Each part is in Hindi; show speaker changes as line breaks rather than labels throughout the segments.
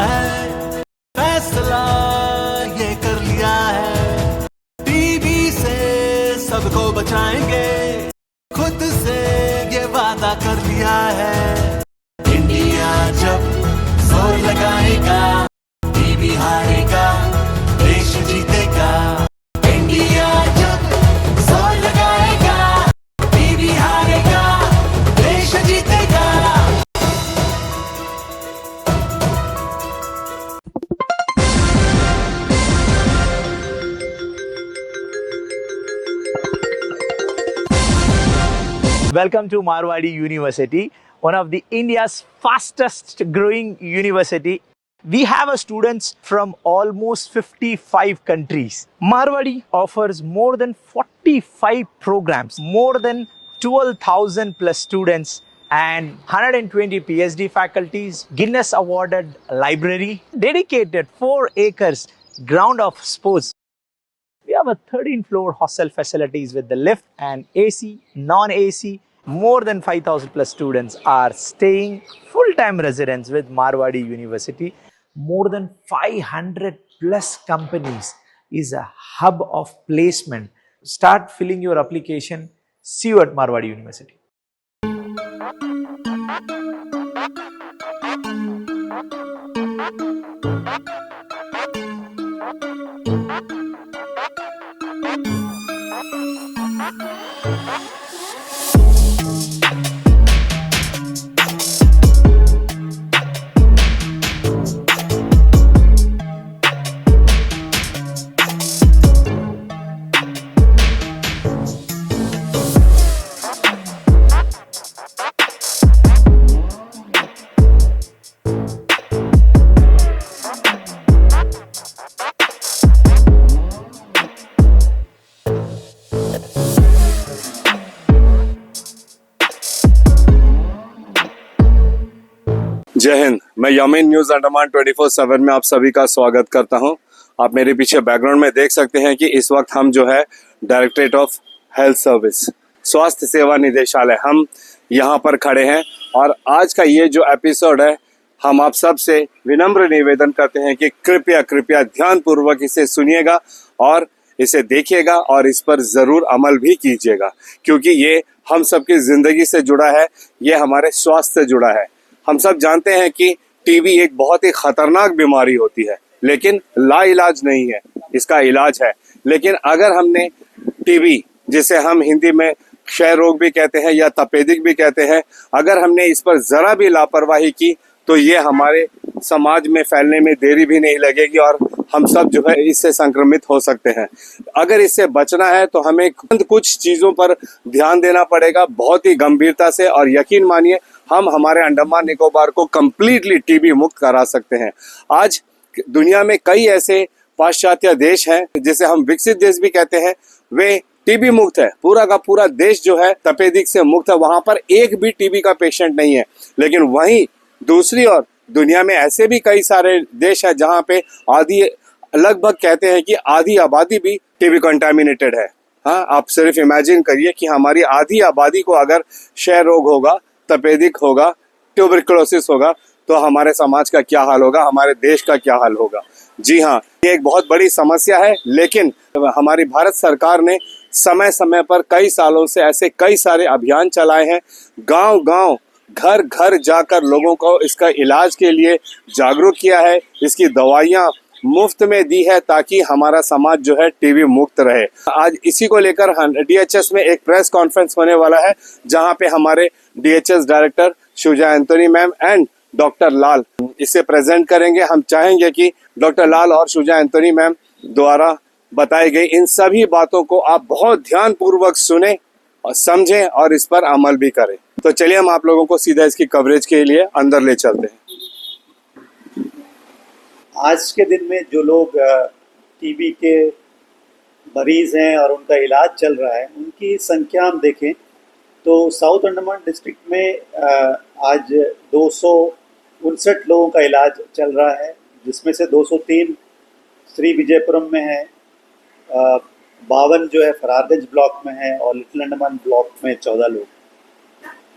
है, फैसला ये कर लिया है, टीबी से सबको बचाएंगे, खुद से ये वादा कर लिया है। इंडिया जब जोर लगाएगा, टीबी हारेगा, देश जीतेगा। इंडिया जब जोर लगाएगा, टीबी हारेगा, देश जीतेगा।
Welcome to Marwadi University, one of the India's fastest growing university. We have students from almost 55 countries. Marwadi offers more than 45 programs, more than 12,000 plus students and 120 PhD faculties, Guinness awarded library, dedicated 4 acres ground of sports. We have a 13th floor hostel facilities with the lift and AC, non-AC. More than 5,000 plus students are staying full-time residents with Marwadi University. More than 500 plus companies is a hub of placement. Start filling your application. See you at Marwadi University.
जय हिंद। मैं यमीन न्यूज अंडमान 24/7 में आप सभी का स्वागत करता हूं। आप मेरे पीछे बैकग्राउंड में देख सकते हैं कि इस वक्त हम जो है डायरेक्टरेट ऑफ हेल्थ सर्विस, स्वास्थ्य सेवा निदेशालय, हम यहां पर खड़े हैं। और आज का ये जो एपिसोड है, हम आप सब से विनम्र निवेदन करते हैं कि कृपया कृपया ध्यानपूर्वक इसे सुनिएगा और इसे देखिएगा और इस पर ज़रूर अमल भी कीजिएगा, क्योंकि ये हम सबकी ज़िंदगी से जुड़ा है, ये हमारे स्वास्थ्य से जुड़ा है। हम सब जानते हैं कि टीबी एक बहुत ही खतरनाक बीमारी होती है, लेकिन लाइलाज नहीं है, इसका इलाज है। लेकिन अगर हमने टीबी, जिसे हम हिंदी में क्षय रोग भी कहते हैं या तपेदिक भी कहते हैं, अगर हमने इस पर ज़रा भी लापरवाही की तो ये हमारे समाज में फैलने में देरी भी नहीं लगेगी और हम सब जो है इससे संक्रमित हो सकते हैं। अगर इससे बचना है तो हमें कुछ चीज़ों पर ध्यान देना पड़ेगा बहुत ही गंभीरता से, और यकीन मानिए हम हमारे अंडमान निकोबार को कंप्लीटली टीबी मुक्त करा सकते हैं। आज दुनिया में कई ऐसे पाश्चात्य देश हैं जिसे हम विकसित देश भी कहते हैं, वे टीबी मुक्त है। पूरा का पूरा देश जो है तपेदिक से मुक्त है, वहां पर एक भी टीबी का पेशेंट नहीं है। लेकिन वहीं दूसरी ओर दुनिया में ऐसे भी कई सारे देश हैं जहां पे लगभग कहते हैं कि आधी आबादी भी टीबी कंटामिनेटेड है। हाँ, आप सिर्फ इमेजिन करिए कि हमारी आधी आबादी को अगर क्षय रोग होगा, तपेदिक होगा, ट्यूबरकुलोसिस होगा, तो हमारे समाज का क्या हाल होगा, हमारे देश का क्या हाल होगा। जी हाँ, ये एक बहुत बड़ी समस्या है। लेकिन हमारी भारत सरकार ने समय समय पर कई सालों से ऐसे कई सारे अभियान चलाए हैं, गांव गांव घर घर जाकर लोगों को इसका इलाज के लिए जागरूक किया है, इसकी दवाइयाँ मुफ्त में दी है ताकि हमारा समाज जो है टीबी मुक्त रहे। आज इसी को लेकर डीएचएस में एक प्रेस कॉन्फ्रेंस होने वाला है, जहां पे हमारे DHS director Shuja Anthony ma'am and doctor Lal इसे प्रेजेंट करेंगे। हम चाहेंगे कि डॉक्टर लाल और शुजा एंथोनी मैम द्वारा बताई गई इन सभी बातों को आप बहुत ध्यानपूर्वक सुने और समझें और इस पर अमल भी करें। तो चलिए हम आप लोगों को सीधा इसकी कवरेज के लिए अंदर ले चलते हैं।
आज के दिन में जो लोग टीबी के मरीज़ हैं और उनका इलाज चल रहा है, उनकी संख्या हम देखें तो साउथ अंडमान डिस्ट्रिक्ट में आज 259 लोगों का इलाज चल रहा है, जिसमें से 203 श्री विजयपुरम में है, 52 जो है फरारगंज ब्लॉक में है और लिटिल अंडमान ब्लॉक में 14 लोग।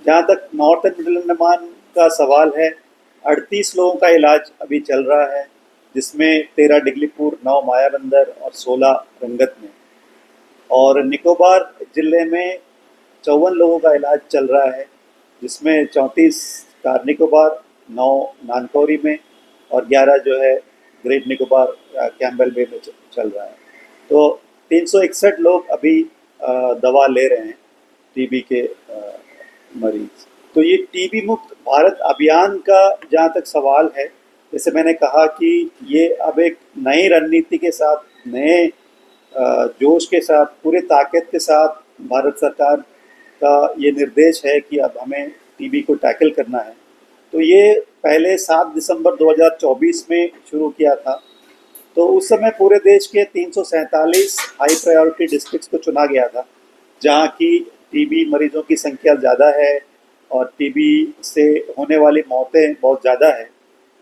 जहाँ तक नॉर्थ एंड मिडिल अंडमान का सवाल है, 38 लोगों का इलाज अभी चल रहा है, जिसमें 13 डिगलीपुर, 9 मायाबंदर और 16 रंगत में। और निकोबार ज़िले में 54 लोगों का इलाज चल रहा है, जिसमें 34 कार निकोबार, 9 नानकौरी में और 11 जो है ग्रेट निकोबार कैम्बेल बे में चल रहा है। तो 361 लोग अभी दवा ले रहे हैं टीबी के मरीज। तो ये टीबी मुक्त भारत अभियान का जहाँ तक सवाल है, जैसे मैंने कहा कि ये अब एक नई रणनीति के साथ, नए जोश के साथ, पूरे ताकत के साथ भारत सरकार का ये निर्देश है कि अब हमें टीबी को टैकल करना है। तो ये पहले 7 दिसंबर 2024 में शुरू किया था। तो उस समय पूरे देश के 347 हाई प्रायोरिटी डिस्ट्रिक्ट्स को चुना गया था, जहाँ की टीबी मरीजों की संख्या ज़्यादा है और टीबी से होने वाली मौतें बहुत ज़्यादा है।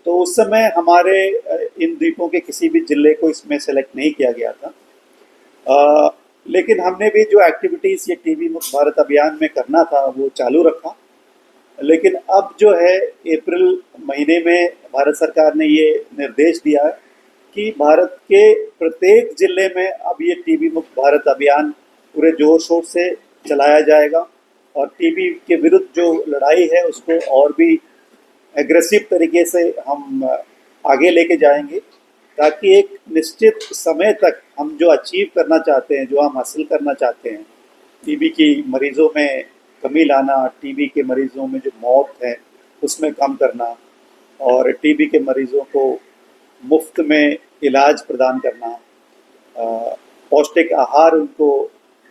तो उस समय हमारे इन द्वीपों के किसी भी ज़िले को इसमें सेलेक्ट नहीं किया गया था। लेकिन हमने भी जो एक्टिविटीज़ ये टीबी मुक्त भारत अभियान में करना था वो चालू रखा। लेकिन अब जो है अप्रैल महीने में भारत सरकार ने ये निर्देश दिया कि भारत के प्रत्येक ज़िले में अब ये टीबी मुक्त भारत अभियान पूरे जोर शोर से चलाया जाएगा और टीबी के विरुद्ध जो लड़ाई है उसको और भी एग्रेसिव तरीके से हम आगे लेके जाएंगे, ताकि एक निश्चित समय तक हम जो अचीव करना चाहते हैं, जो हम हासिल करना चाहते हैं, टीबी की मरीज़ों में कमी लाना, टीबी के मरीज़ों में जो मौत है उसमें कम करना और टीबी के मरीज़ों को मुफ्त में इलाज प्रदान करना, पौष्टिक आहार उनको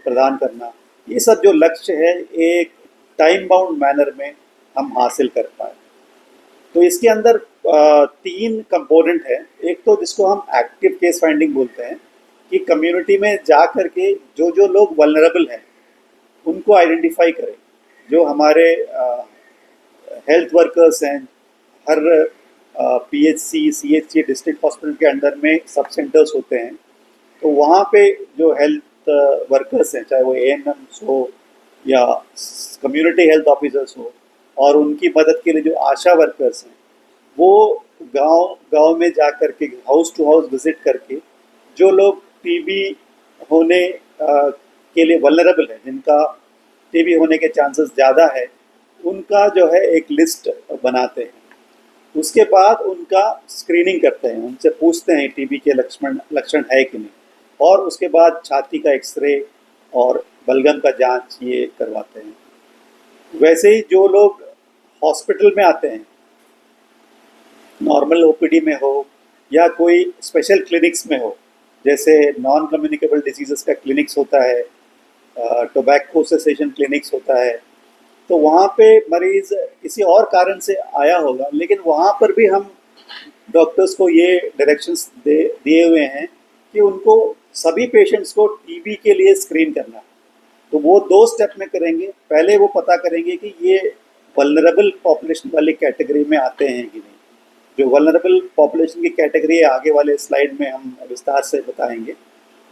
प्रदान करना, ये सब जो लक्ष्य है एक टाइम बाउंड मैनर में हम हासिल कर पाए। तो इसके अंदर 3 कंपोनेंट है। एक तो जिसको हम एक्टिव केस फाइंडिंग बोलते हैं कि कम्युनिटी में जा कर के जो लोग वल्नरेबल हैं उनको आइडेंटिफाई करें। जो हमारे हेल्थ वर्कर्स हैं, हर पीएचसी, सीएचसी, डिस्ट्रिक्ट हॉस्पिटल के अंडर में सब सेंटर्स होते हैं। तो वहाँ पे जो हेल्थ वर्कर्स हैं, चाहे वो एएनएम्स हो या कम्युनिटी हेल्थ ऑफिसर्स हो, और उनकी मदद के लिए जो आशा वर्कर्स हैं, वो गांव में जा कर के हाउस टू हाउस विजिट करके जो लोग टीबी होने के लिए वल्नरेबल हैं, जिनका टीबी होने के चांसेस ज़्यादा है, उनका जो है एक लिस्ट बनाते हैं। उसके बाद उनका स्क्रीनिंग करते हैं, उनसे पूछते हैं टीबी के लक्षण है कि नहीं, और उसके बाद छाती का एक्सरे और बलगम का जांच ये करवाते हैं। वैसे ही जो लोग हॉस्पिटल में आते हैं, नॉर्मल ओपीडी में हो या कोई स्पेशल क्लिनिक्स में हो, जैसे नॉन कम्युनिकेबल डिजीज़ का क्लिनिक्स होता है, टोबैको सेसेशन क्लिनिक्स होता है, तो वहाँ पे मरीज़ किसी और कारण से आया होगा, लेकिन वहाँ पर भी हम डॉक्टर्स को ये डायरेक्शंस दिए हुए हैं कि उनको सभी पेशेंट्स को टीबी के लिए स्क्रीन करना। तो वो 2 स्टेप में करेंगे। पहले वो पता करेंगे कि ये वल्नरेबल पॉपुलेशन वाली कैटेगरी में आते हैं कि नहीं। जो वल्नरेबल पॉपुलेशन की कैटेगरी है आगे वाले स्लाइड में हम विस्तार से बताएंगे।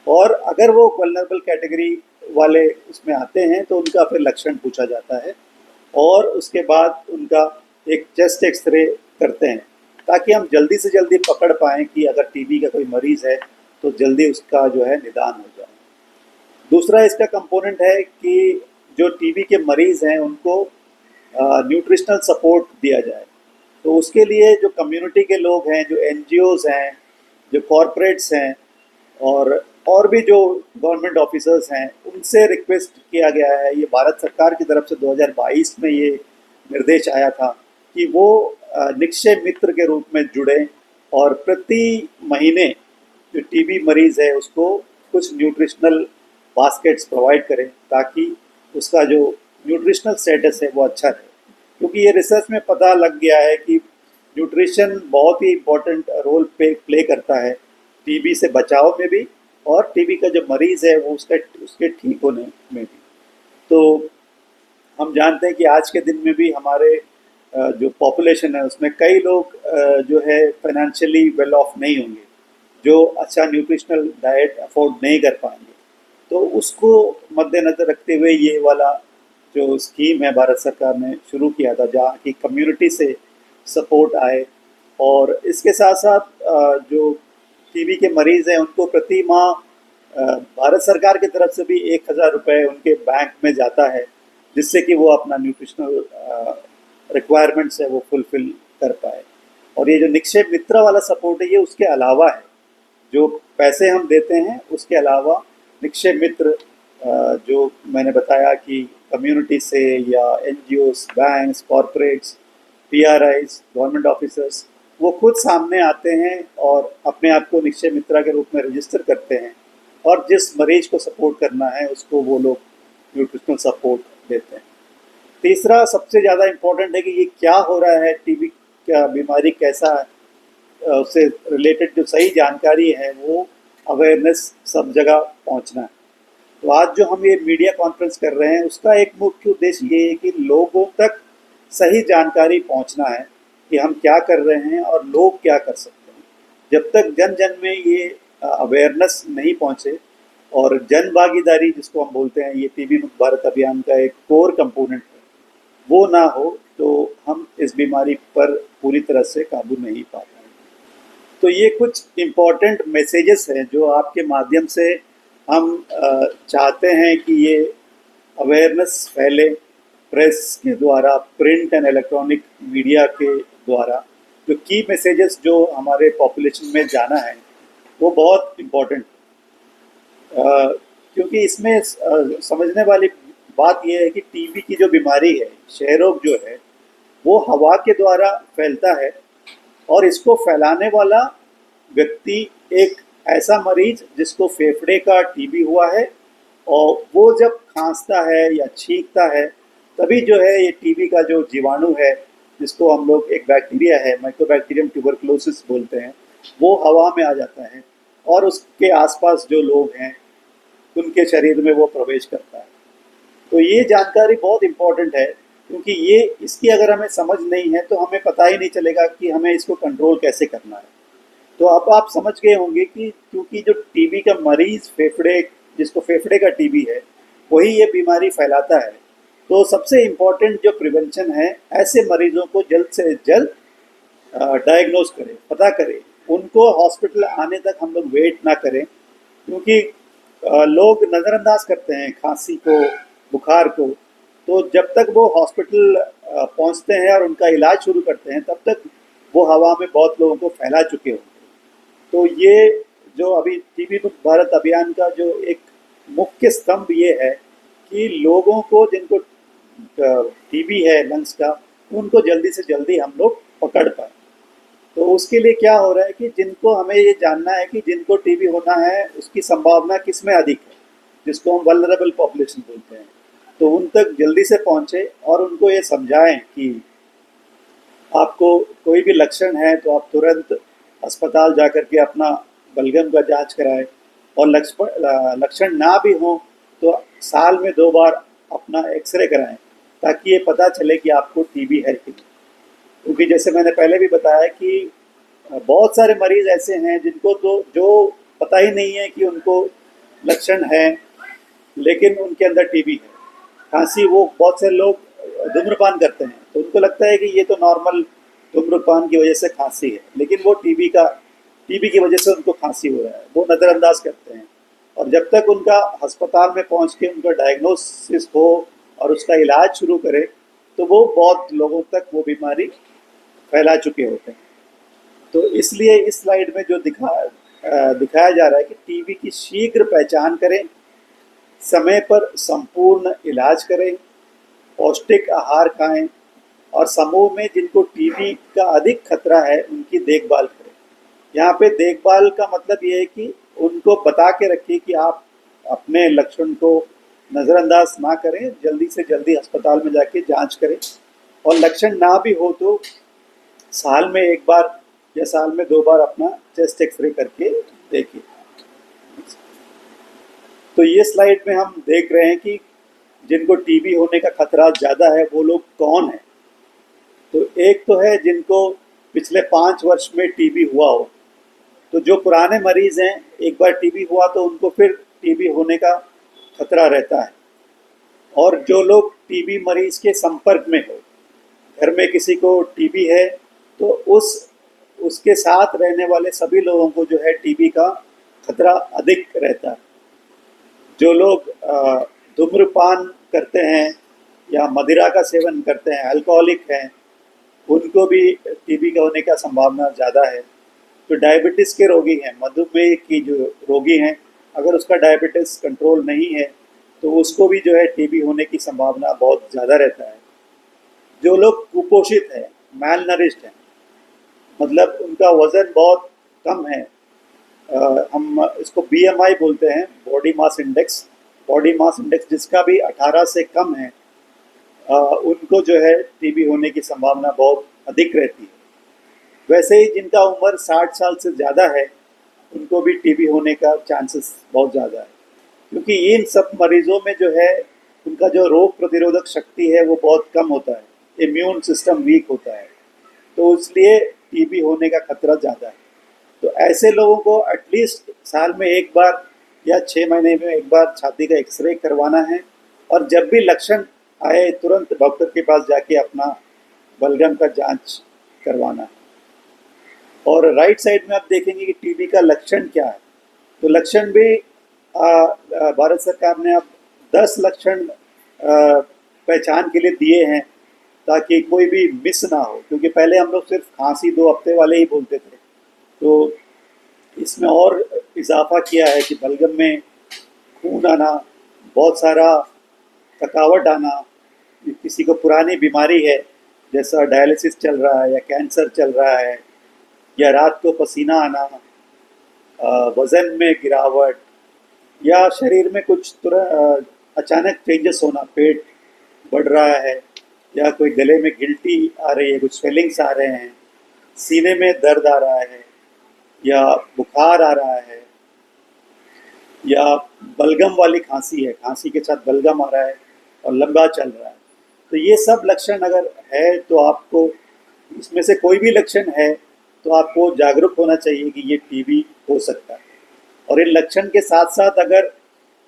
और अगर वो वल्नरेबल कैटेगरी वाले उसमें आते हैं तो उनका फिर लक्षण पूछा जाता है और उसके बाद उनका एक चेस्ट एक्सरे करते हैं, ताकि हम जल्दी से जल्दी पकड़ पाएँ कि अगर टीबी का कोई मरीज़ है तो जल्दी उसका जो है निदान हो जाए। दूसरा इसका कंपोनेंट है कि जो टीबी के मरीज़ हैं उनको न्यूट्रिशनल सपोर्ट दिया जाए। तो उसके लिए जो कम्युनिटी के लोग हैं, जो एनजीओज़ हैं, जो कॉरपोरेट्स हैं और भी जो गवर्नमेंट ऑफिसर्स हैं, उनसे रिक्वेस्ट किया गया है। ये भारत सरकार की तरफ से 2022 में ये निर्देश आया था कि वो निक्षय मित्र के रूप में जुड़ें और प्रति महीने जो टीबी मरीज़ है उसको कुछ न्यूट्रिशनल बास्केट्स प्रोवाइड करें, ताकि उसका जो न्यूट्रिशनल स्टेटस है वो अच्छा रहे। क्योंकि ये रिसर्च में पता लग गया है कि न्यूट्रिशन बहुत ही इम्पोर्टेंट रोल प्ले करता है टीबी से बचाव में भी और टीबी का जो मरीज़ है वो उसके ठीक होने में भी। तो हम जानते हैं कि आज के दिन में भी हमारे जो पॉपुलेशन है उसमें कई लोग जो है फाइनेंशियली वेल ऑफ नहीं होंगे, जो अच्छा न्यूट्रिशनल डाइट अफोर्ड नहीं कर पाएंगे। तो उसको मद्देनज़र रखते हुए ये वाला जो स्कीम है भारत सरकार ने शुरू किया था, जहाँ की कम्युनिटी से सपोर्ट आए। और इसके साथ साथ जो टीबी के मरीज़ हैं उनको प्रति माह भारत सरकार की तरफ से भी 1,000 रुपये उनके बैंक में जाता है, जिससे कि वो अपना न्यूट्रिशनल रिक्वायरमेंट्स है वो फुलफ़िल कर पाए। और ये जो निक्षेप मित्र वाला सपोर्ट है ये उसके अलावा है, जो पैसे हम देते हैं उसके अलावा निक्षेप मित्र जो मैंने बताया कि कम्युनिटी से या NGOs, banks, corporates, पीआरआईज, government officers वो खुद सामने आते हैं और अपने आप को निक्षेप मित्रा के रूप में रजिस्टर करते हैं और जिस मरीज को सपोर्ट करना है उसको वो लोग न्यूट्रिशनल सपोर्ट देते हैं। तीसरा सबसे ज़्यादा इम्पोर्टेंट है कि ये क्या हो रहा है, टीबी क्या बीमारी कैसा है, उससे रिलेटेड जो सही जानकारी है वो अवेयरनेस सब जगह पहुंचना है। तो आज जो हम ये मीडिया कॉन्फ्रेंस कर रहे हैं उसका एक मुख्य उद्देश्य ये है कि लोगों तक सही जानकारी पहुंचना है कि हम क्या कर रहे हैं और लोग क्या कर सकते हैं। जब तक जन जन में ये अवेयरनेस नहीं पहुंचे और जन भागीदारी जिसको हम बोलते हैं, ये टीबी मुक्त भारत अभियान का एक कोर कंपोनेंट है, वो ना हो तो हम इस बीमारी पर पूरी तरह से काबू नहीं पा पाएंगे। तो ये कुछ इम्पोर्टेंट मैसेजेस हैं जो आपके माध्यम से हम चाहते हैं कि ये अवेयरनेस फैले, प्रेस के द्वारा, प्रिंट एंड इलेक्ट्रॉनिक मीडिया के द्वारा। जो की मैसेजेस जो हमारे पॉपुलेशन में जाना है वो बहुत इम्पोर्टेंट, क्योंकि इसमें समझने वाली बात यह है कि टीबी की जो बीमारी है, क्षय रोग जो है, वो हवा के द्वारा फैलता है और इसको फैलाने वाला व्यक्ति एक ऐसा मरीज जिसको फेफड़े का टीबी हुआ है और वो जब खांसता है या छींकता है तभी जो है ये टीबी का जो जीवाणु है, जिसको हम लोग एक बैक्टीरिया है, माइकोबैक्टीरियम ट्यूबरकुलोसिस बोलते हैं, वो हवा में आ जाता है और उसके आसपास जो लोग हैं उनके शरीर में वो प्रवेश करता है। तो ये जानकारी बहुत इम्पोर्टेंट है, क्योंकि ये इसकी अगर हमें समझ नहीं है तो हमें पता ही नहीं चलेगा कि हमें इसको कंट्रोल कैसे करना है। तो अब आप समझ गए होंगे कि क्योंकि जो टीबी का मरीज़ जिसको फेफड़े का टीबी है वही ये बीमारी फैलाता है, तो सबसे इम्पोर्टेंट जो प्रिवेंशन है, ऐसे मरीजों को जल्द से जल्द डायग्नोज करें, पता करें, उनको हॉस्पिटल आने तक हम लोग वेट ना करें, क्योंकि लोग नज़रअंदाज करते हैं खांसी को, बुखार को। तो जब तक वो हॉस्पिटल पहुंचते हैं और उनका इलाज शुरू करते हैं तब तक वो हवा में बहुत लोगों को फैला चुके होंगे। तो ये जो अभी टीबी मुक्त भारत अभियान का जो एक मुख्य स्तंभ ये है कि लोगों को जिनको टीबी है लंग्स का, उनको जल्दी से जल्दी हम लोग पकड़ पाए। तो उसके लिए क्या हो रहा है कि जिनको हमें ये जानना है कि जिनको टीबी होना है उसकी संभावना किस में अधिक है, जिसको हम वल्नरेबल पॉपुलेशन बोलते हैं, तो उन तक जल्दी से पहुँचे और उनको ये समझाएं कि आपको कोई भी लक्षण है तो आप तुरंत अस्पताल जा कर के अपना बलगम का जांच कराएं, और लक्षण ना भी हो तो साल में 2 बार अपना एक्सरे कराएं, ताकि ये पता चले कि आपको टीबी है कि नहीं। क्योंकि जैसे मैंने पहले भी बताया कि बहुत सारे मरीज़ ऐसे हैं जिनको तो जो पता ही नहीं है कि उनको लक्षण है, लेकिन उनके अंदर टीबी है। खांसी, वो बहुत से लोग धूम्रपान करते हैं तो उनको लगता है कि ये तो नॉर्मल धूम्रपान की वजह से खांसी है, लेकिन वो टीबी की वजह से उनको खांसी हो रहा है, वो नज़रअंदाज करते हैं। और जब तक उनका अस्पताल में पहुंच के उनका डायग्नोसिस हो और उसका इलाज शुरू करे तो वो बहुत लोगों तक वो बीमारी फैला चुके होते हैं। तो इसलिए इस स्लाइड में जो दिखाया जा रहा है कि टीबी की शीघ्र पहचान करें, समय पर संपूर्ण इलाज करें, पौष्टिक आहार खाएं और समूह में जिनको टीबी का अधिक खतरा है उनकी देखभाल करें। यहाँ पे देखभाल का मतलब ये है कि उनको बता के रखिए कि आप अपने लक्षण को नज़रअंदाज ना करें, जल्दी से जल्दी अस्पताल में जाके जांच करें, और लक्षण ना भी हो तो साल में 1 बार या साल में 2 बार अपना चेस्ट एक्सरे करके देखिए। तो ये स्लाइड में हम देख रहे हैं कि जिनको टीबी होने का खतरा ज़्यादा है वो लोग कौन हैं। तो एक तो है जिनको पिछले 5 वर्ष में टीबी हुआ हो, तो जो पुराने मरीज़ हैं, एक बार टीबी हुआ तो उनको फिर टीबी होने का खतरा रहता है। और जो लोग टीबी मरीज़ के संपर्क में हो, घर में किसी को टीबी है तो उसके साथ रहने वाले सभी लोगों को जो है टीबी का खतरा अधिक रहता है। जो लोग धूम्रपान करते हैं या मदिरा का सेवन करते हैं, अल्कोहलिक हैं, उनको भी टीबी का होने का संभावना ज़्यादा है। जो डायबिटीज़ के रोगी हैं, मधुमेह की जो रोगी हैं, अगर उसका डायबिटीज़ कंट्रोल नहीं है तो उसको भी जो है टीबी होने की संभावना बहुत ज़्यादा रहता है। जो लोग कुपोषित हैं, मैल नरिश्ड हैं, मतलब उनका वज़न बहुत कम है, हम इसको बीएमआई बोलते हैं, body mass index. Body mass index जिसका भी 18 से कम है, उनको जो है टीबी होने की संभावना बहुत अधिक रहती है। वैसे ही जिनका उम्र 60 साल से ज़्यादा है, उनको भी टीबी होने का चांसेस बहुत ज़्यादा है, क्योंकि इन सब मरीज़ों में जो है उनका जो रोग प्रतिरोधक शक्ति है वो बहुत कम होता है, इम्यून सिस्टम वीक होता है, तो इसलिए टीबी होने का खतरा ज़्यादा है। तो ऐसे लोगों को एटलीस्ट साल में एक बार या 6 महीने में एक बार छाती का एक्सरे करवाना है, और जब भी लक्षण आए तुरंत डॉक्टर के पास जाके अपना बलगम का जांच करवाना है। और राइट साइड में आप देखेंगे कि टीबी का लक्षण क्या है। तो लक्षण भी भारत सरकार ने अब 10 लक्षण पहचान के लिए दिए हैं, ताकि कोई भी मिस ना हो, क्योंकि पहले हम लोग सिर्फ खांसी 2 हफ्ते वाले ही बोलते थे। तो इसमें और इजाफा किया है कि बलगम में खून आना, बहुत सारा थकावट आना, किसी को पुरानी बीमारी है जैसा डायलिसिस चल रहा है या कैंसर चल रहा है, या रात को पसीना आना, वज़न में गिरावट, या शरीर में कुछ अचानक चेंजेस होना, पेट बढ़ रहा है, या कोई गले में गिल्टी आ रही है, कुछ स्वेलिंग्स आ रहे हैं, सीने में दर्द आ रहा है, या बुखार आ रहा है, या बलगम वाली खांसी है, खांसी के साथ बलगम आ रहा है और लंबा चल रहा है। तो ये सब लक्षण अगर है तो आपको, इसमें से कोई भी लक्षण है तो आपको जागरूक होना चाहिए कि ये टीबी हो सकता है। और इन लक्षण के साथ साथ अगर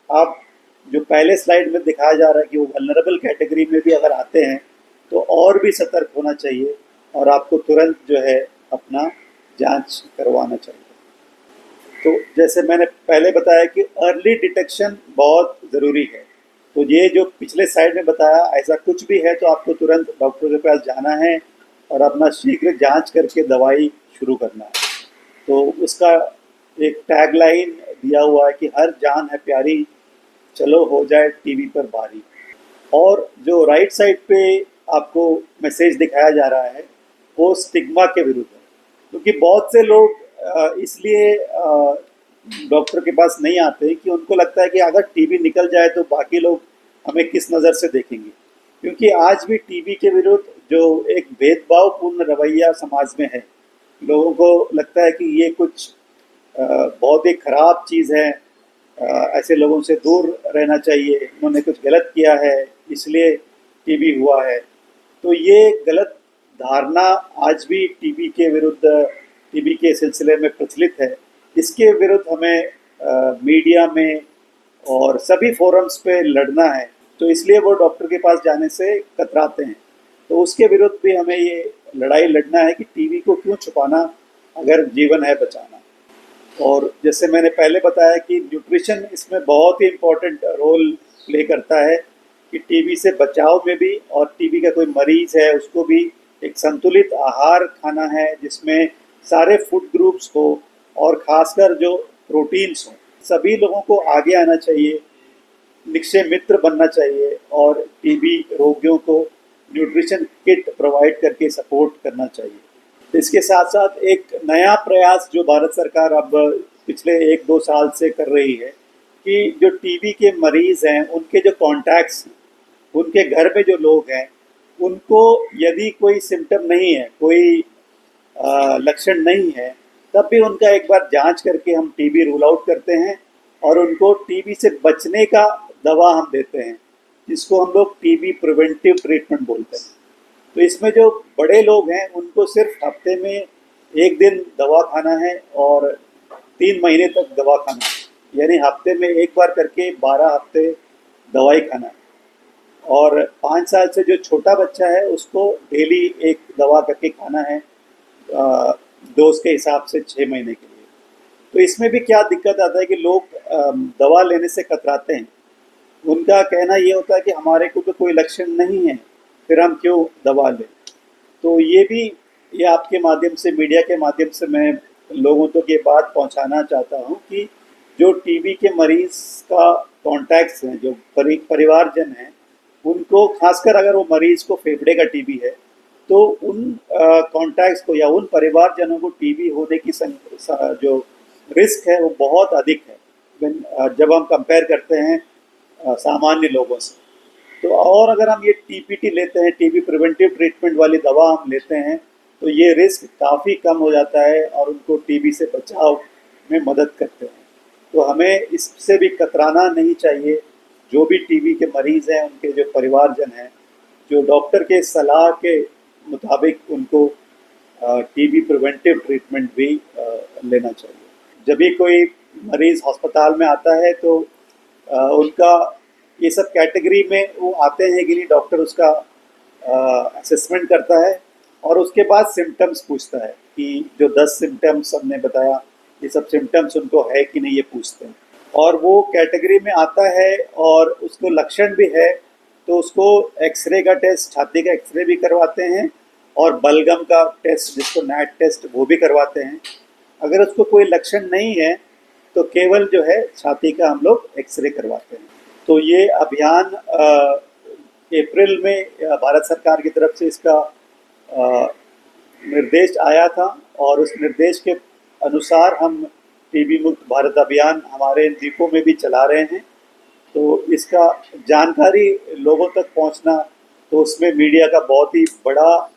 आप जो पहले स्लाइड में दिखाया जा रहा है कि वो वल्नरेबल कैटेगरी में भी अगर आते हैं तो और भी सतर्क होना चाहिए, और आपको तुरंत जो है अपना जांच करवाना चाहिए। तो जैसे मैंने पहले बताया कि अर्ली डिटेक्शन बहुत ज़रूरी है। तो ये जो पिछले साइड में बताया, ऐसा कुछ भी है तो आपको तुरंत डॉक्टर के पास जाना है और अपना शीघ्र जांच करके दवाई शुरू करना है। तो उसका एक टैगलाइन दिया हुआ है कि हर जान है प्यारी, चलो हो जाए टीबी पर भारी। और जो राइट साइड पे आपको मैसेज दिखाया जा रहा है वो स्टिग्मा के विरुद्ध है, क्योंकि बहुत से लोग इसलिए डॉक्टर के पास नहीं आते कि उनको लगता है कि अगर टीबी निकल जाए तो बाकी लोग हमें किस नज़र से देखेंगे। क्योंकि आज भी टीबी के विरुद्ध जो एक भेदभावपूर्ण रवैया समाज में है, लोगों को लगता है कि ये कुछ बहुत ही ख़राब चीज़ है, ऐसे लोगों से दूर रहना चाहिए, उन्होंने कुछ गलत किया है इसलिए टीबी हुआ है। तो ये गलत धारणा आज भी टीबी के विरुद्ध, टीबी के सिलसिले में प्रचलित है। इसके विरुद्ध हमें मीडिया में और सभी फोरम्स पे लड़ना है, तो इसलिए वो डॉक्टर के पास जाने से कतराते हैं। तो उसके विरुद्ध भी हमें ये लड़ाई लड़ना है कि टीबी को क्यों छुपाना अगर जीवन है बचाना। और जैसे मैंने पहले बताया कि न्यूट्रिशन इसमें बहुत ही इम्पोर्टेंट रोल प्ले करता है कि टीबी से बचाव में भी, और टीबी का कोई मरीज़ है उसको भी एक संतुलित आहार खाना है जिसमें सारे फूड ग्रुप्स हो और ख़ासकर जो प्रोटीन्स हों। सभी लोगों को आगे आना चाहिए, निक्षय मित्र बनना चाहिए, और टीबी रोगियों को न्यूट्रिशन किट प्रोवाइड करके सपोर्ट करना चाहिए। इसके साथ साथ एक नया प्रयास जो भारत सरकार अब पिछले 1-2 साल से कर रही है कि जो टीबी के मरीज़ हैं उनके जो कॉन्टैक्ट्स, उनके घर में जो लोग हैं, उनको यदि कोई सिम्टम नहीं है, कोई लक्षण नहीं है, तब भी उनका एक बार जांच करके हम टीबी रूल आउट करते हैं और उनको टीबी से बचने का दवा हम देते हैं, जिसको हम लोग टीबी प्रिवेंटिव ट्रीटमेंट बोलते हैं। तो इसमें जो बड़े लोग हैं उनको सिर्फ हफ्ते में 1 दिन दवा खाना है और 3 महीने तक दवा खाना है, यानी हफ्ते में एक बार करके 12 हफ्ते दवाई खाना है। और 5 साल से जो छोटा बच्चा है उसको डेली 1 दवा करके खाना है, डोज के हिसाब से 6 महीने के लिए। तो इसमें भी क्या दिक्कत आता है कि लोग दवा लेने से कतराते हैं। उनका कहना ये होता है कि हमारे को तो कोई लक्षण नहीं है, फिर हम क्यों दवा लें। तो ये आपके माध्यम से, मीडिया के माध्यम से मैं लोगों तक ये बात पहुंचाना चाहता हूं कि जो टीबी के मरीज़ का कॉन्टैक्ट्स हैं, जो परिवारजन हैं, उनको खासकर अगर वो मरीज़ को फेफड़े का टीबी है तो उन कॉन्टैक्ट्स को या उन परिवारजनों को टीबी होने की जो रिस्क है वो बहुत अधिक है जब हम कंपेयर करते हैं सामान्य लोगों से। तो और अगर हम ये टीपीटी लेते हैं, टीबी प्रिवेंटिव ट्रीटमेंट वाली दवा हम लेते हैं, तो ये रिस्क काफ़ी कम हो जाता है और उनको टीबी से बचाव में मदद करते हैं। तो हमें इससे भी कतराना नहीं चाहिए। जो भी टीबी के मरीज़ हैं, उनके जो परिवारजन हैं, जो डॉक्टर के सलाह के मुताबिक उनको टीबी प्रिवेंटिव ट्रीटमेंट भी लेना चाहिए। जब भी कोई मरीज़ अस्पताल में आता है तो उनका ये सब कैटेगरी में वो आते हैं कि नहीं, डॉक्टर उसका असेसमेंट करता है और उसके बाद सिम्टम्स पूछता है कि जो 10 सिम्टम्स हमने बताया, ये सब सिम्टम्स उनको है कि नहीं, ये पूछते हैं। और वो कैटेगरी में आता है और उसको लक्षण भी है तो उसको एक्सरे का टेस्ट, छाती का एक्सरे भी करवाते हैं और बलगम का टेस्ट, जिसको नैट टेस्ट, वो भी करवाते हैं। अगर उसको कोई लक्षण नहीं है तो केवल जो है छाती का हम लोग एक्सरे करवाते हैं। तो ये अभियान अप्रैल में भारत सरकार की तरफ से इसका निर्देश आया था और उस निर्देश के अनुसार हम टीबी मुक्त भारत अभियान हमारे द्वीपों में भी चला रहे हैं। तो इसका जानकारी लोगों तक पहुंचना, तो उसमें मीडिया का बहुत ही बड़ा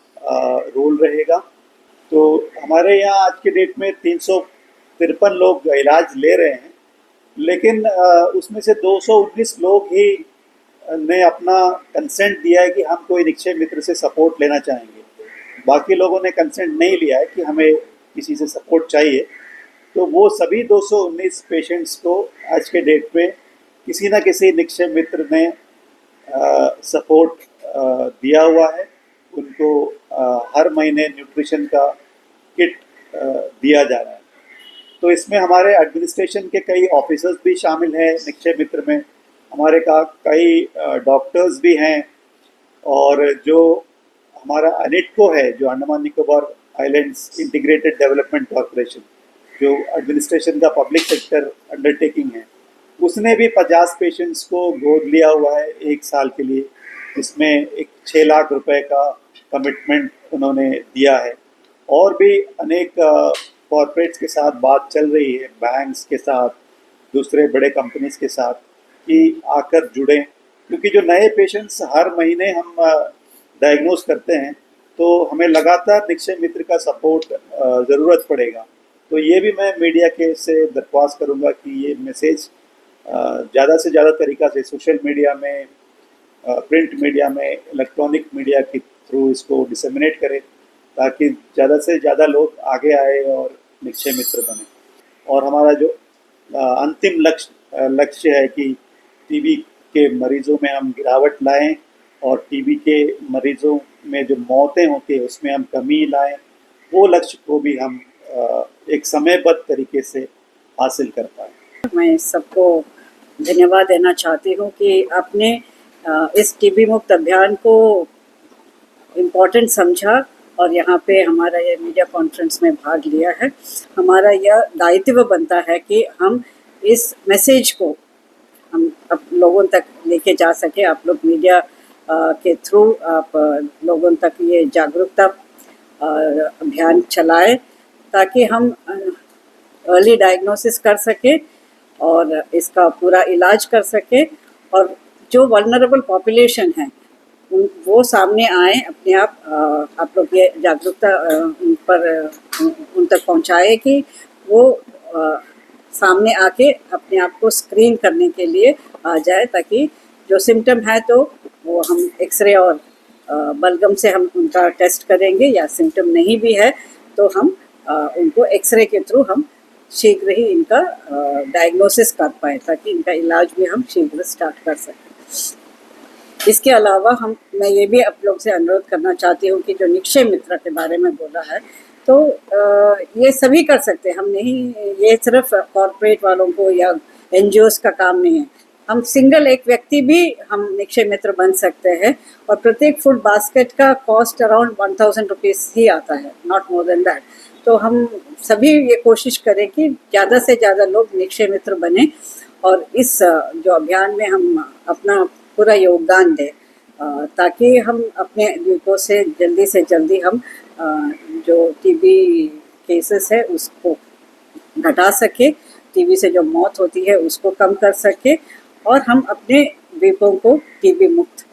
रोल रहेगा। तो हमारे यहाँ आज के डेट में 353 लोग इलाज ले रहे हैं, लेकिन उसमें से 219 लोग ही ने अपना कंसेंट दिया है कि हम कोई निक्षय मित्र से सपोर्ट लेना चाहेंगे। बाकी लोगों ने कंसेंट नहीं लिया है कि हमें किसी से सपोर्ट चाहिए। तो वो सभी 219 पेशेंट्स को आज के डेट पे किसी न किसी निक्षय मित्र ने सपोर्ट दिया हुआ है। उनको हर महीने न्यूट्रिशन का किट दिया जा रहा है। तो इसमें हमारे एडमिनिस्ट्रेशन के कई ऑफिसर्स भी शामिल हैं निक्षय मित्र में, हमारे कई डॉक्टर्स भी हैं, और जो हमारा अनिटको है, जो Andaman Nicobar islands integrated development corporation, जो एडमिनिस्ट्रेशन का पब्लिक सेक्टर अंडरटेकिंग है, उसने भी 50 पेशेंट्स को गोद लिया हुआ है 1 साल के लिए। इसमें एक 6 लाख रुपए का कमिटमेंट उन्होंने दिया है। और भी अनेक कॉरपोरेट्स के साथ बात चल रही है, बैंक्स के साथ, दूसरे बड़े कंपनीज के साथ, कि आकर जुड़ें, क्योंकि जो नए पेशेंट्स हर महीने हम डायग्नोज करते हैं तो हमें लगातार निक्षय मित्र का सपोर्ट ज़रूरत पड़ेगा। तो ये भी मैं मीडिया के से दरख्वास्त करूँगा कि ये मैसेज ज़्यादा से ज़्यादा तरीक़ा से सोशल मीडिया में, प्रिंट मीडिया में, इलेक्ट्रॉनिक मीडिया के थ्रू इसको डिसेमिनेट करें, ताकि ज़्यादा से ज़्यादा लोग आगे आए और निक्षय मित्र बने। और हमारा जो अंतिम लक्ष्य है कि टीबी के मरीज़ों में हम गिरावट लाएं और टीबी के मरीज़ों में जो मौतें होती हैं उसमें हम कमी लाएं, वो लक्ष्य को भी हम एक समयबद्ध तरीके से हासिल कर पाएँ।
मैं सबको धन्यवाद देना चाहती हूँ कि आपने इस टीबी मुक्त अभियान को इम्पोर्टेंट समझा और यहाँ पे हमारा ये मीडिया कॉन्फ्रेंस में भाग लिया है। हमारा यह दायित्व बनता है कि हम इस मैसेज को हम लोगों तक लेके जा सके। आप लोग मीडिया के थ्रू आप लोगों तक ये जागरूकता अभियान चलाएं, ताकि हम अर्ली डायग्नोसिस कर सके और इसका पूरा इलाज कर सके, और जो वल्नरेबल पॉपुलेशन है वो सामने आए अपने आप लोग ये जागरूकता उन तक पहुंचाए कि वो सामने आके अपने आप को स्क्रीन करने के लिए आ जाए, ताकि जो सिम्टम है तो वो हम एक्सरे और बलगम से हम उनका टेस्ट करेंगे, या सिम्टम नहीं भी है तो हम उनको एक्सरे के थ्रू हम शीघ्र ही इनका डायग्नोसिस कर पाए, ताकि इनका इलाज भी हम शीघ्र स्टार्ट कर सकें। इसके अलावा मैं ये भी आप लोग से अनुरोध करना चाहती हूँ कि जो निक्षय मित्र के बारे में बोला है, तो ये सभी कर सकते हैं, हम नहीं, ये सिर्फ कॉरपोरेट वालों को या एनजीओस का काम नहीं है। हम सिंगल एक व्यक्ति भी हम निक्षय मित्र बन सकते हैं, और प्रत्येक फूड बास्केट का कॉस्ट अराउंड 1000 रुपीज़ ही आता है, नॉट मोर देन दैट। तो हम सभी ये कोशिश करें कि ज़्यादा से ज़्यादा लोग निक्षय मित्र बने, और इस जो अभियान में हम अपना पूरा योगदान दें, ताकि हम अपने द्वीपों से जल्दी हम जो टीबी केसेस है उसको घटा सके, टीबी से जो मौत होती है उसको कम कर सके, और हम अपने द्वीपों को टीबी मुक्त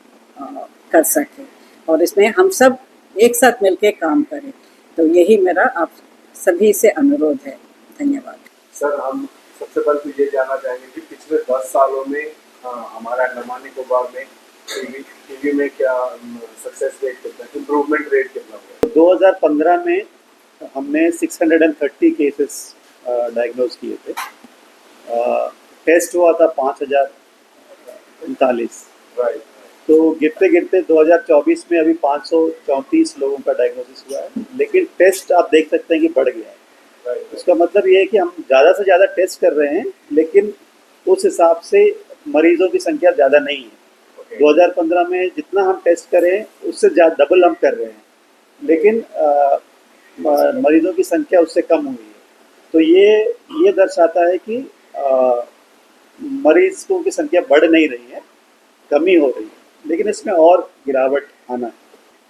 कर सकें, और इसमें हम सब एक साथ मिलकर काम करें। तो यही मेरा आप सभी से अनुरोध है। धन्यवाद
सर। हम सबसे पहले तो ये जानना चाहेंगे कि पिछले 10 सालों में हमारा अंडमान निकोबार में टीबी में क्या सक्सेस रेट कितना, इम्प्रूवमेंट रेट कितना हुआ?
2015 में हमने 630 केसेस डायग्नोज किए थे। टेस्ट हुआ था 5039।
राइट।
तो गिरते गिरते 2024 में अभी 534 लोगों का डायग्नोसिस हुआ है, लेकिन टेस्ट आप देख सकते हैं कि बढ़ गया है।
राइट।
उसका मतलब ये है कि हम ज़्यादा से ज़्यादा टेस्ट कर रहे हैं, लेकिन उस हिसाब से मरीजों की संख्या ज़्यादा नहीं है। 2015 में जितना हम टेस्ट करें उससे ज़्यादा डबल हम कर रहे हैं, लेकिन मरीजों की संख्या उससे कम हुई है। तो ये दर्शाता है कि मरीजों की संख्या बढ़ नहीं रही है, कमी हो रही है, लेकिन इसमें और गिरावट आना है।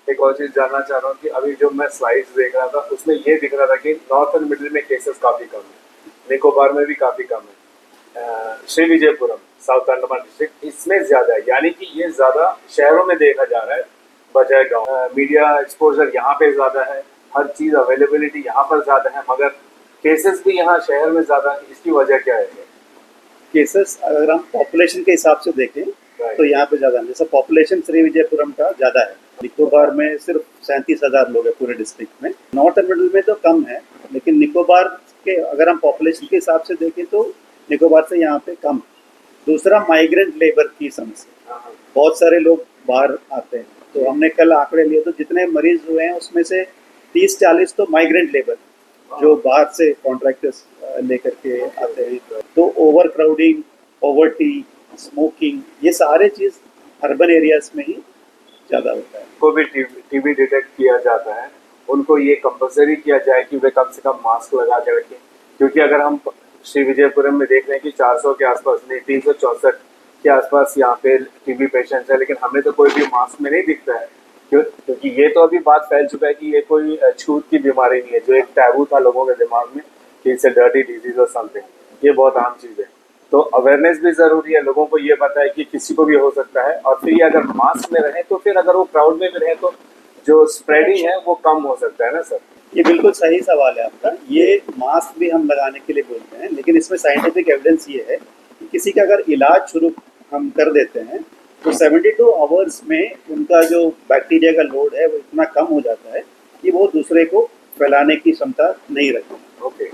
एक और चीज़ जानना चाह रहा हूँ कि अभी जो मैं स्लाइड्स देख रहा था उसमें ये दिख रहा था कि नॉर्थ एंड मिडिल में केसेस काफ़ी कम है, निकोबार में भी काफ़ी कम है, श्री विजयपुरम साउथ अंडमान डिस्ट्रिक्ट इसमें ज़्यादा है, यानी कि ये ज़्यादा शहरों में देखा जा रहा है बजाय गाँव। मीडिया एक्सपोजर यहाँ पे ज़्यादा है, हर चीज़ अवेलेबिलिटी यहाँ पर ज़्यादा है, मगर केसेस भी यहाँ शहर में ज़्यादा है। इसकी वजह क्या है?
केसेस अगर हम पॉपुलेशन के हिसाब से देखें तो यहाँ पे ज़्यादा है। जैसे पॉपुलेशन श्री विजयपुरम का ज़्यादा है, निकोबार में सिर्फ 37,000 लोग हैं पूरे डिस्ट्रिक्ट में। नॉर्थ एंड मिडिल में तो कम है, लेकिन निकोबार के अगर हम पॉपुलेशन के हिसाब से देखें तो निकोबार से यहाँ पे कम। दूसरा, माइग्रेंट लेबर की समस्या, बहुत सारे लोग बाहर आते हैं। तो हमने कल आंकड़े लिए तो जितने मरीज हुए हैं उसमें से 30-40 तो माइग्रेंट लेबर जो बाहर से कॉन्ट्रैक्टर्स लेकर के आते हैं। तो ओवर क्राउडिंग, पॉवर्टी, स्मोकिंग, ये सारे चीज़ अर्बन एरियाज में ही ज़्यादा होता है।
को भी टीबी डिटेक्ट किया जाता है, उनको ये कंपलसरी किया जाए कि वे कम से कम मास्क लगा के रखें, क्योंकि अगर हम श्री विजयपुरम में देख रहे हैं कि 400 के आसपास नहीं 364 के आसपास यहाँ पे टीबी पेशेंट्स है, लेकिन हमें तो कोई भी मास्क में नहीं दिखता है, क्योंकि ये तो अभी बात फैल चुका है कि ये कोई छूत की बीमारी नहीं है, जो एक टैबू था लोगों के दिमाग में कि इट्स अ डर्टी डिजीज और समथिंग, ये बहुत आम चीज़ है। तो अवेयरनेस भी ज़रूरी है, लोगों को ये पता है कि किसी को भी हो सकता है, और फिर ये अगर मास्क में रहे तो फिर अगर वो क्राउड में भी रहे तो जो स्प्रेडिंग है वो कम हो सकता है ना सर?
ये बिल्कुल सही सवाल है आपका। ये मास्क भी हम लगाने के लिए बोलते हैं, लेकिन इसमें साइंटिफिक एविडेंस ये है कि किसी का अगर इलाज शुरू हम कर देते हैं तो 72 आवर्स में उनका जो बैक्टीरिया का लोड है वो इतना कम हो जाता है कि वो दूसरे को फैलाने की क्षमता नहीं रखते।
ओके।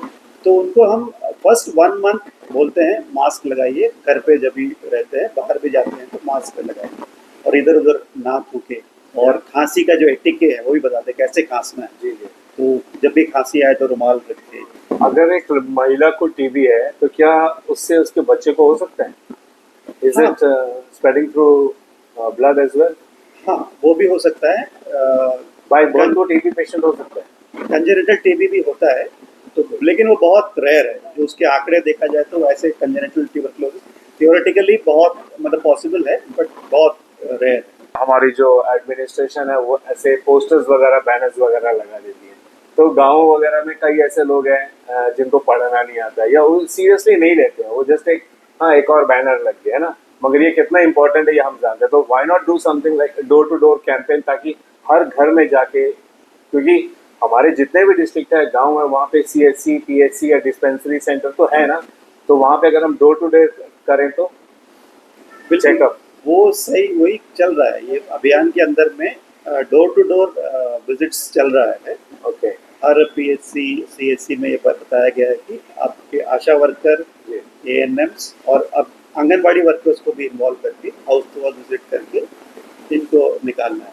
तो उनको हम फर्स्ट 1 मंथ बोलते हैं मास्क लगाइए, घर पे जब भी रहते हैं, बाहर भी जाते हैं तो मास्क लगाइए, और इधर उधर ना थूके, और खांसी का जो एटिके है वो भी बताते हैं कैसे खांसना है।
जी जी।
तो जब भी खांसी आए तो रुमाल रखिए।
अगर एक महिला को टीबी है तो क्या उससे उसके बच्चे को हो सकता है? Is it spreading through blood as well?
हाँ, वो भी हो सकता है।
बाय बर्थ को टीबी पेशेंट हो सकता है?
कंजेनिटल टीबी भी होता है, तो लेकिन वो बहुत रेयर है। जो उसके आंकड़े देखा जाए तो ऐसे कंजेनिटल ट्यूबरक्लोसिस थियोरेटिकली बहुत मतलब पॉसिबल है, बट बहुत रेयर है।
हमारी जो एडमिनिस्ट्रेशन है वो ऐसे पोस्टर्स वगैरह, बैनर्स वगैरह लगा देती है, तो गाँव वगैरह में कई ऐसे लोग हैं जिनको पढ़ना नहीं आता है या वो सीरियसली नहीं लेते हैं, वो जस्ट एक और बैनर लग गया है ना, मगर ये कितना इंपॉर्टेंट है ये हम जानते हैं। तो why not do something like door to door campaign, ताकि हर घर में जाके, क्योंकि हमारे जितने भी डिस्ट्रिक्ट है, गांव है, वहाँ पे CHC, PHC या डिस्पेंसरी सेंटर तो है ना, तो वहाँ पे अगर हम डोर टू डोर करें तो चेकअप
वो सही वही चल रहा है। ये अभियान के अंदर में डोर टू डोर विजिट्स चल रहा है।
ओके।
हर PHC, CHC में ये बताया गया है कि आपके आशा वर्कर, ANMs और अब आंगनबाड़ी वर्कर्स को भी इन्वॉल्व करके हाउस टू हाउस विजिट करके इनको निकालना है।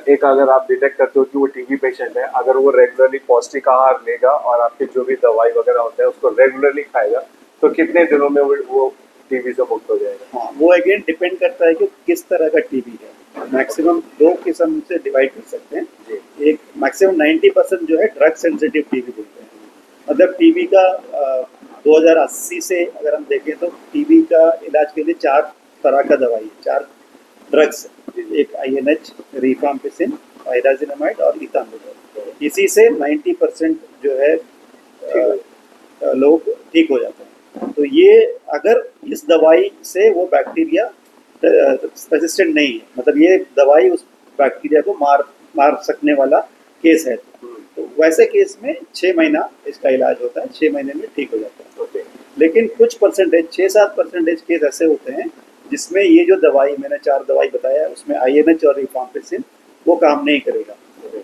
एक अगर आप डिटेक्ट करते हो कि वो टीबी पेशेंट है, अगर वो रेगुलरली पौष्टिक आहार लेगा और आपके जो भी दवाई वगैरह होता है उसको रेगुलरली खाएगा, तो कितने दिनों में वो टीबी से मुक्त हो जाएगा?
हाँ, वो अगेन डिपेंड करता है कि किस तरह का टीबी है। मैक्सिमम दो किस्म से डिवाइड कर सकते हैं। एक मैक्सिमम 90% जो है ड्रग सेंसिटिव टीबी बोलते हैं। मतलब टीबी का 2080 से अगर हम देखें तो टीबी का इलाज के लिए 4 तरह का दवाई है, 4 ड्रग्स, एक INH, रिफाम्पिसिन, पायराजिनामाइड और इथानोल। इसी से 90% जो है लोग ठीक हो जाते हैं। तो ये अगर इस दवाई से वो बैक्टीरिया रेजिस्टेंट नहीं है, मतलब ये दवाई उस बैक्टीरिया को मार सकने वाला केस है, तो वैसे केस में 6 महीना इसका इलाज होता है, 6 महीने में ठीक हो जाता है। लेकिन कुछ परसेंटेज 6-7% केस ऐसे होते हैं जिसमें ये जो दवाई मैंने 4 दवाई बताया उसमें INH और रिफाम्पिसिन वो काम नहीं करेगा,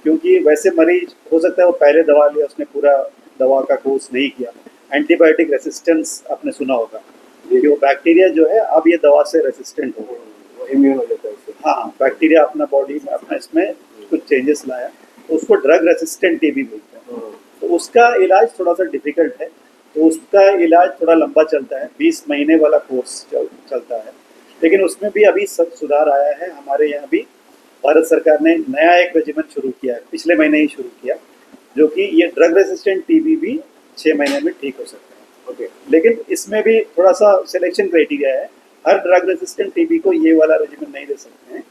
क्योंकि वैसे मरीज हो सकता है वो पहले दवा लिया, उसने पूरा दवा का कोर्स नहीं किया। एंटीबायोटिक रेसिस्टेंस आपने सुना होगा कि वो बैक्टीरिया जो है अब ये दवा से रेसिस्टेंट हो गया, इम्यून हो जाता है उससे। हाँ, बैक्टीरिया अपना बॉडी में अपना इसमें कुछ चेंजेस लाया, तो उसको ड्रग रेसिस्टेंट टीबी बोलते हैं। तो उसका इलाज थोड़ा सा डिफिकल्ट है, तो उसका इलाज थोड़ा लंबा चलता है, 20 महीने वाला कोर्स चलता है। लेकिन उसमें भी अभी सब सुधार आया है। हमारे यहाँ भी भारत सरकार ने नया एक रेजिमेंट शुरू किया है, पिछले महीने ही शुरू किया, जो कि ये ड्रग रेसिस्टेंट टीबी भी 6 महीने में ठीक हो सकता है। लेकिन इसमें भी थोड़ा सा सिलेक्शन क्राइटेरिया है। हर ड्रग रेसिस्टेंट टीबी को ये वाला रेजिमेंट नहीं दे सकते हैं,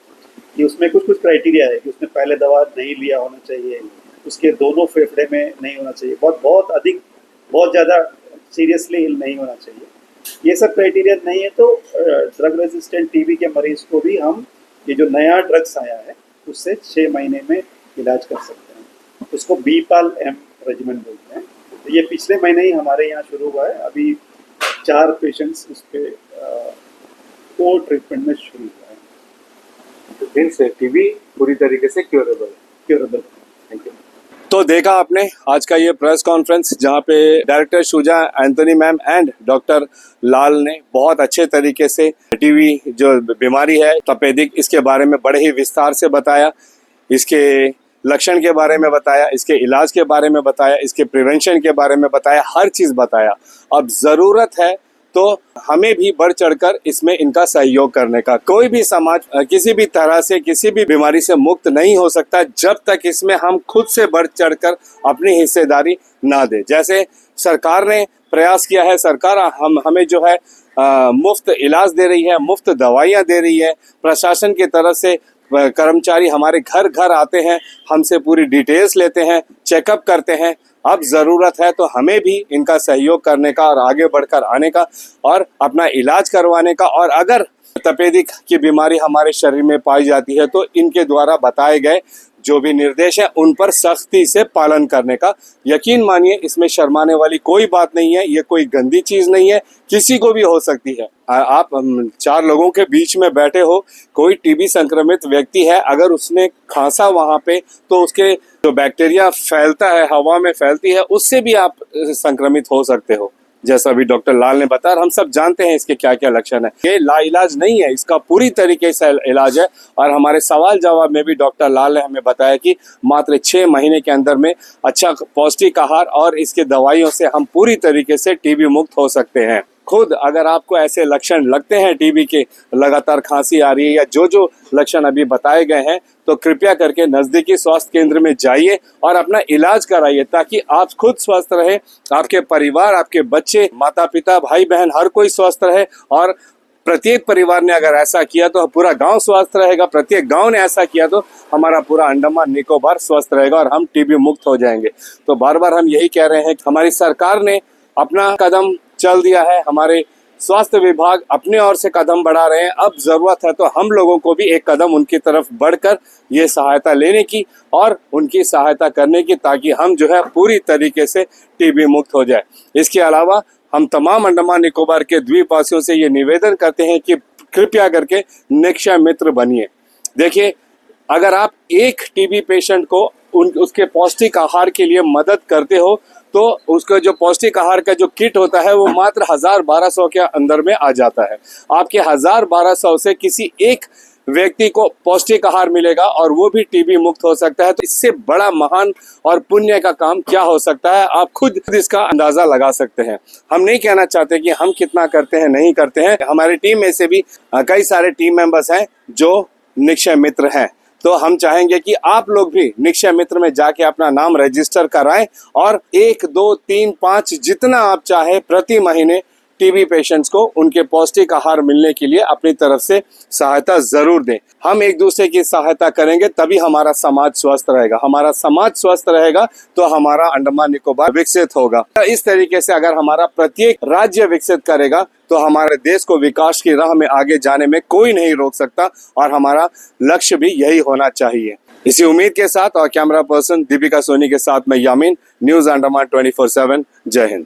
कि उसमें कुछ क्राइटेरिया है कि उसने पहले दवा नहीं लिया होना चाहिए, उसके दोनों फेफड़े में नहीं होना चाहिए, बहुत ज़्यादा सीरियसली इल नहीं होना चाहिए। ये सब क्राइटेरिया नहीं है, तो ड्रग रेजिस्टेंट टीबी के मरीज को भी हम ये जो नया ड्रग्स आया है उससे 6 महीने में इलाज कर सकते हैं। उसको BPAL-M रेजिमेंट बोलते हैं। तो ये पिछले महीने ही हमारे यहाँ शुरू हुआ है। अभी 4 पेशेंट्स उस पर को ट्रीटमेंट में शुरू हुआ है।
तो दिन से टीबी पूरी तरीके से क्योरेबल। Thank you. तो देखा आपने आज का ये प्रेस कॉन्फ्रेंस, जहाँ पे director Shuja Anthony ma'am and doctor Lal ने बहुत अच्छे तरीके से टीबी जो बीमारी है तपेदिक, इसके बारे में बड़े ही विस्तार से बताया, इसके लक्षण के बारे में बताया, इसके इलाज के बारे में बताया, इसके प्रिवेंशन के बारे में बताया, हर चीज़ बताया। अब ज़रूरत है तो हमें भी बढ़ चढ़कर इसमें इनका सहयोग करने का। कोई भी समाज किसी भी तरह से किसी भी बीमारी से मुक्त नहीं हो सकता जब तक इसमें हम खुद से बढ़ चढ़कर अपनी हिस्सेदारी ना दे। जैसे सरकार ने प्रयास किया है, सरकार हमें जो है मुफ्त इलाज दे रही है, मुफ्त दवाइयाँ दे रही है, प्रशासन की तरफ से कर्मचारी हमारे घर घर आते हैं, हमसे पूरी डिटेल्स लेते हैं, चेकअप करते हैं। अब ज़रूरत है तो हमें भी इनका सहयोग करने का और आगे बढ़कर आने का और अपना इलाज करवाने का। और अगर तपेदिक की बीमारी हमारे शरीर में पाई जाती है तो इनके द्वारा बताए गए जो भी निर्देश है उन पर सख्ती से पालन करने का। यकीन मानिए इसमें शर्माने वाली कोई बात नहीं है, ये कोई गंदी चीज़ नहीं है, किसी को भी हो सकती है। आप 4 लोगों के बीच में बैठे हो, कोई टीबी संक्रमित व्यक्ति है, अगर उसने खांसा वहाँ पे तो उसके जो बैक्टीरिया फैलता है, हवा में फैलती है, उससे भी आप संक्रमित हो सकते हो, जैसा भी डॉक्टर लाल ने बताया। और हम सब जानते हैं इसके क्या क्या लक्षण है। ये लाइलाज नहीं है, इसका पूरी तरीके से इलाज है। और हमारे सवाल जवाब में भी डॉक्टर लाल ने हमें बताया कि मात्र 6 महीने के अंदर में अच्छा पौष्टिक आहार और इसके दवाइयों से हम पूरी तरीके से टीबी मुक्त हो सकते हैं। खुद अगर आपको ऐसे लक्षण लगते हैं टीबी के, लगातार खांसी आ रही है या जो लक्षण अभी बताए गए हैं, तो कृपया करके नज़दीकी स्वास्थ्य केंद्र में जाइए और अपना इलाज कराइए, ताकि आप खुद स्वस्थ रहे, आपके परिवार, आपके बच्चे, माता पिता, भाई बहन, हर कोई स्वस्थ रहे। और प्रत्येक परिवार ने अगर ऐसा किया तो पूरा गांव स्वस्थ रहेगा, प्रत्येक गांव ने ऐसा किया तो हमारा पूरा अंडमान निकोबार स्वस्थ रहेगा और हम टीबी मुक्त हो जाएंगे। तो बार बार हम यही कह रहे हैं कि हमारी सरकार ने अपना कदम चल दिया है, हमारे स्वास्थ्य विभाग अपने ओर से कदम बढ़ा रहे हैं। अब ज़रूरत है तो हम लोगों को भी एक कदम उनकी तरफ बढ़कर ये सहायता लेने की और उनकी सहायता करने की, ताकि हम जो है पूरी तरीके से टीबी मुक्त हो जाए। इसके अलावा हम तमाम अंडमान निकोबार के द्वीपवासियों से ये निवेदन करते हैं कि कृपया करके निक्षय मित्र बनिए। देखिए, अगर आप एक टीबी पेशेंट को उसके पौष्टिक आहार के लिए मदद करते हो तो उसका जो पौष्टिक आहार का जो किट होता है वो मात्र 1000-1200 के अंदर में आ जाता है। आपके 1000-1200 से किसी एक व्यक्ति को पौष्टिक आहार मिलेगा और वो भी टीबी मुक्त हो सकता है। तो इससे बड़ा महान और पुण्य का काम क्या हो सकता है, आप खुद इसका अंदाजा लगा सकते हैं। हम नहीं कहना चाहते कि हम कितना करते हैं, नहीं करते हैं। हमारी टीम में से भी कई सारे टीम मेंबर्स हैं जो निक्षय मित्र हैं। तो हम चाहेंगे कि आप लोग भी निक्षय मित्र में जाके अपना नाम रजिस्टर कराएं और 1, 2, 3, 5 जितना आप चाहे प्रति महीने टीबी पेशेंट्स को उनके पौष्टिक आहार मिलने के लिए अपनी तरफ से सहायता जरूर दें। हम एक दूसरे की सहायता करेंगे तभी हमारा समाज स्वस्थ रहेगा। हमारा समाज स्वस्थ रहेगा तो हमारा अंडमान निकोबार विकसित होगा। इस तरीके से अगर हमारा प्रत्येक राज्य विकसित करेगा तो हमारे देश को विकास की राह में आगे जाने में कोई नहीं रोक सकता और हमारा लक्ष्य भी यही होना चाहिए। इसी उम्मीद के साथ और कैमरा पर्सन दीपिका सोनी के साथ मैं यामीन, न्यूज अंडमान 24/7। जय हिंद।